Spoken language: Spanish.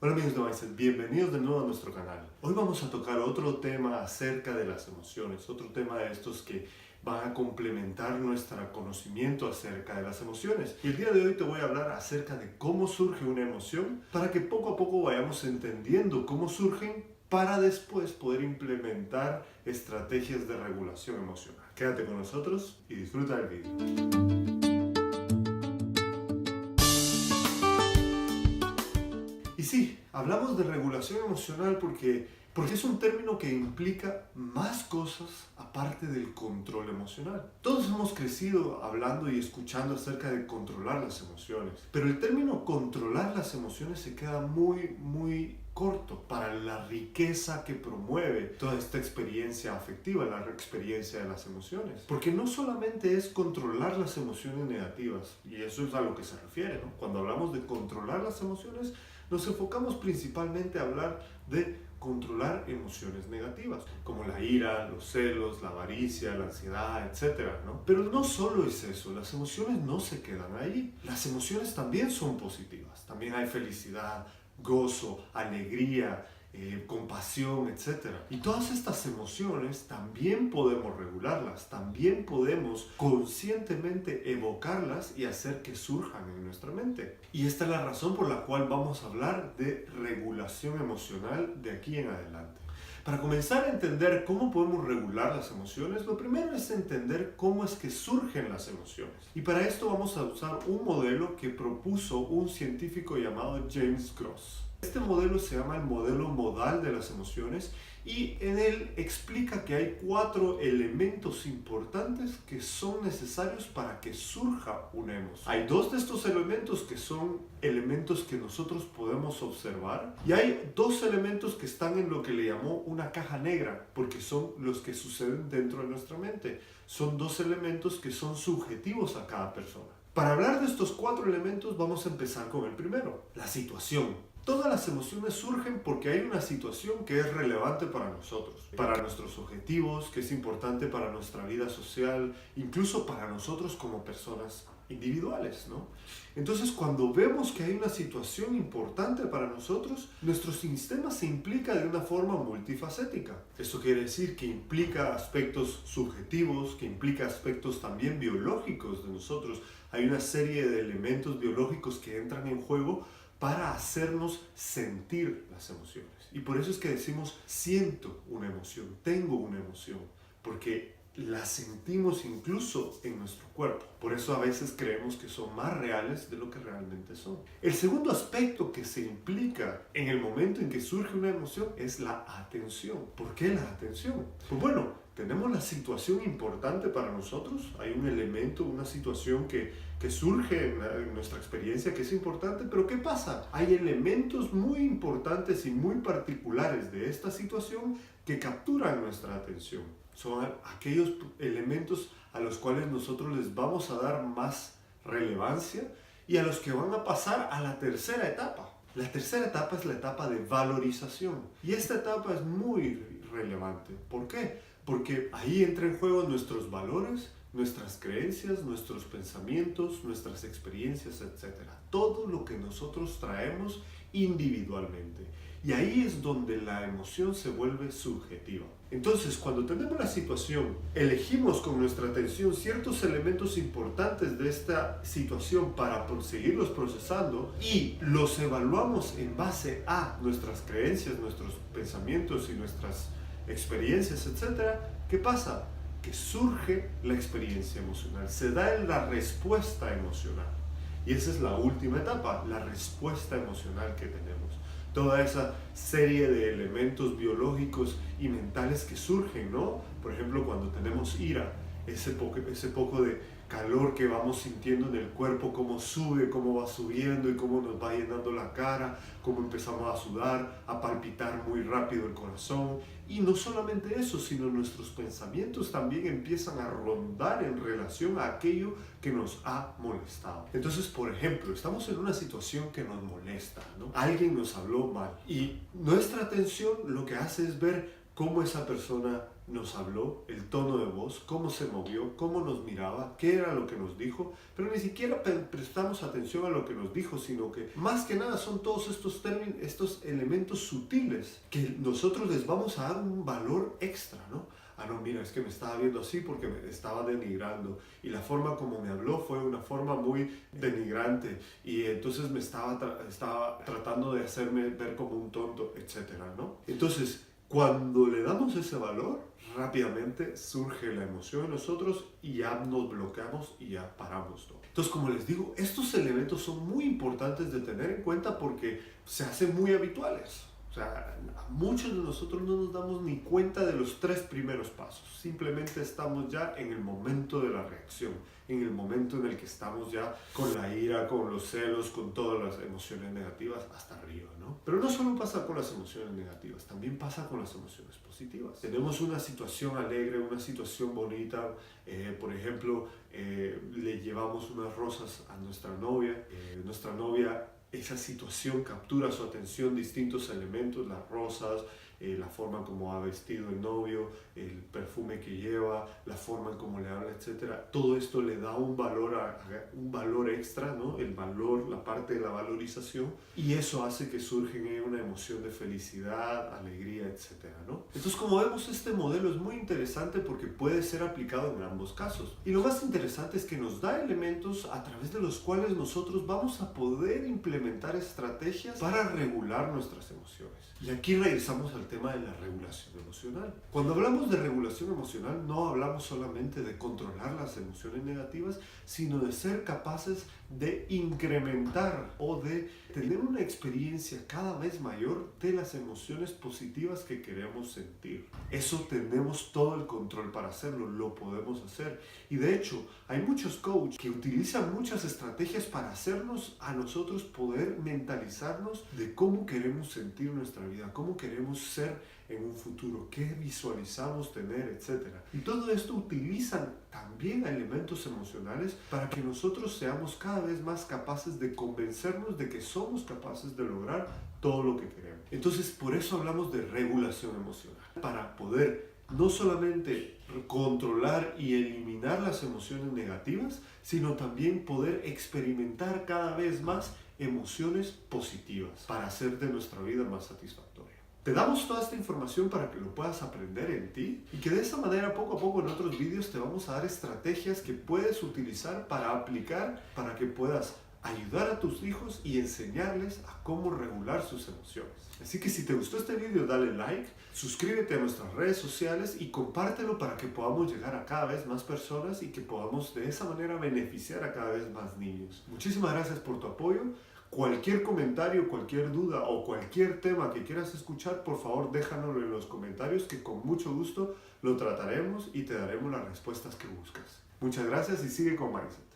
Hola amigos de Mindset, bienvenidos de nuevo a nuestro canal. Hoy vamos a tocar otro tema acerca de las emociones, otro tema de estos que van a complementar nuestro conocimiento acerca de las emociones. Y el día de hoy te voy a hablar acerca de cómo surge una emoción para que poco a poco vayamos entendiendo cómo surgen para después poder implementar estrategias de regulación emocional. Quédate con nosotros y disfruta del video. Y sí, hablamos de regulación emocional porque es un término que implica más cosas aparte del control emocional. Todos hemos crecido hablando y escuchando acerca de controlar las emociones, pero el término controlar las emociones se queda muy corto para la riqueza que promueve toda esta experiencia afectiva, la experiencia de las emociones. Porque no solamente es controlar las emociones negativas, y eso es a lo que se refiere, ¿no? Cuando hablamos de controlar las emociones, nos enfocamos principalmente a hablar de controlar emociones negativas, como la ira, los celos, la avaricia, la ansiedad, etc., ¿no? Pero no solo es eso, las emociones no se quedan ahí. Las emociones también son positivas. También hay felicidad, gozo, alegría, compasión, etc. Y todas estas emociones también podemos regularlas, también podemos conscientemente evocarlas y hacer que surjan en nuestra mente. Y esta es la razón por la cual vamos a hablar de regulación emocional de aquí en adelante. Para comenzar a entender cómo podemos regular las emociones, lo primero es entender cómo es que surgen las emociones. Y para esto vamos a usar un modelo que propuso un científico llamado James Cross. Este modelo se llama el modelo modal de las emociones y en él explica que hay 4 elementos importantes que son necesarios para que surja una emoción. Hay 2 de estos elementos que son elementos que nosotros podemos observar y hay 2 elementos que están en lo que le llamó una caja negra porque son los que suceden dentro de nuestra mente. Son 2 elementos que son subjetivos a cada persona. Para hablar de estos 4 elementos vamos a empezar con el primero, la situación. Todas las emociones surgen porque hay una situación que es relevante para nosotros, para nuestros objetivos, que es importante para nuestra vida social, incluso para nosotros como personas individuales, ¿no? Entonces, cuando vemos que hay una situación importante para nosotros, nuestro sistema se implica de una forma multifacética. Esto quiere decir que implica aspectos subjetivos, que implica aspectos también biológicos de nosotros. Hay una serie de elementos biológicos que entran en juego para hacernos sentir las emociones. Y por eso es que decimos, siento una emoción, tengo una emoción, porque la sentimos incluso en nuestro cuerpo. Por eso a veces creemos que son más reales de lo que realmente son. El segundo aspecto que se implica en el momento en que surge una emoción es la atención. ¿Por qué la atención? Pues bueno, tenemos la situación importante para nosotros, hay un elemento, una situación que surge en nuestra experiencia que es importante, pero ¿qué pasa? Hay elementos muy importantes y muy particulares de esta situación que capturan nuestra atención. Son aquellos elementos a los cuales nosotros les vamos a dar más relevancia y a los que van a pasar a la tercera etapa. La tercera etapa es la etapa de valorización y esta etapa es muy relevante. ¿Por qué? Porque ahí entra en juego nuestros valores, nuestras creencias, nuestros pensamientos, nuestras experiencias, etc. Todo lo que nosotros traemos individualmente. Y ahí es donde la emoción se vuelve subjetiva. Entonces, cuando tenemos la situación, elegimos con nuestra atención ciertos elementos importantes de esta situación para seguirlos procesando y los evaluamos en base a nuestras creencias, nuestros pensamientos y nuestras experiencias, etc. ¿Qué pasa? Que surge la experiencia emocional, se da la respuesta emocional. Y esa es la última etapa, la respuesta emocional que tenemos. Toda esa serie de elementos biológicos y mentales que surgen, ¿no? Por ejemplo, cuando tenemos ira, ese poco de calor que vamos sintiendo en el cuerpo, cómo sube, cómo va subiendo y cómo nos va llenando la cara, cómo empezamos a sudar, a palpitar muy rápido el corazón. Y no solamente eso, sino nuestros pensamientos también empiezan a rondar en relación a aquello que nos ha molestado. Entonces, por ejemplo, estamos en una situación que nos molesta, ¿no? Alguien nos habló mal y nuestra atención lo que hace es ver cómo esa persona nos habló, el tono de voz, cómo se movió, cómo nos miraba, qué era lo que nos dijo, pero ni siquiera prestamos atención a lo que nos dijo, sino que más que nada son todos estos términos, estos elementos sutiles que nosotros les vamos a dar un valor extra, ¿no? Ah, no, mira, es que me estaba viendo así porque me estaba denigrando y la forma como me habló fue una forma muy denigrante y entonces me estaba tratando de hacerme ver como un tonto, etcétera, ¿no? Entonces, cuando le damos ese valor, rápidamente surge la emoción en nosotros y ya nos bloqueamos y ya paramos todo. Entonces, como les digo, estos elementos son muy importantes de tener en cuenta porque se hacen muy habituales. O sea, muchos de nosotros no nos damos ni cuenta de los 3 primeros pasos. Simplemente estamos ya en el momento de la reacción, en el momento en el que estamos ya con la ira, con los celos, con todas las emociones negativas hasta arriba, ¿no? Pero no solo pasa con las emociones negativas, también pasa con las emociones positivas. Tenemos una situación alegre, una situación bonita, por ejemplo, le llevamos unas rosas a nuestra novia esa situación captura su atención, distintos elementos, las rosas, la forma como ha vestido el novio, el perfume que lleva, la forma en cómo le habla, etc. Todo esto le da un valor extra, ¿no? El valor, la parte de la valorización, y eso hace que surja en ella una emoción de felicidad, alegría, etc., ¿no? Entonces, como vemos, este modelo es muy interesante porque puede ser aplicado en ambos casos. Y lo más interesante es que nos da elementos a través de los cuales nosotros vamos a poder implementar estrategias para regular nuestras emociones. Y aquí regresamos al tema de la regulación emocional. Cuando hablamos de regulación emocional, no hablamos solamente de controlar las emociones negativas, sino de ser capaces de incrementar o de tener una experiencia cada vez mayor de las emociones positivas que queremos sentir. Eso tenemos todo el control para hacerlo, lo podemos hacer. Y de hecho, hay muchos coaches que utilizan muchas estrategias para hacernos a nosotros poder mentalizarnos de cómo queremos sentir nuestra vida, cómo queremos ser en un futuro, qué visualizamos tener, etc. Y todo esto utilizan también elementos emocionales para que nosotros seamos cada vez más capaces de convencernos de que somos capaces de lograr todo lo que queremos. Entonces, por eso hablamos de regulación emocional, para poder no solamente controlar y eliminar las emociones negativas, sino también poder experimentar cada vez más emociones positivas para hacer de nuestra vida más satisfactoria. Te damos toda esta información para que lo puedas aprender en ti y que de esa manera poco a poco en otros vídeos te vamos a dar estrategias que puedes utilizar para aplicar para que puedas ayudar a tus hijos y enseñarles a cómo regular sus emociones. Así que si te gustó este video, dale like, suscríbete a nuestras redes sociales y compártelo para que podamos llegar a cada vez más personas y que podamos de esa manera beneficiar a cada vez más niños. Muchísimas gracias por tu apoyo. Cualquier comentario, cualquier duda o cualquier tema que quieras escuchar, por favor déjanoslo en los comentarios que con mucho gusto lo trataremos y te daremos las respuestas que buscas. Muchas gracias y sigue con Mindset.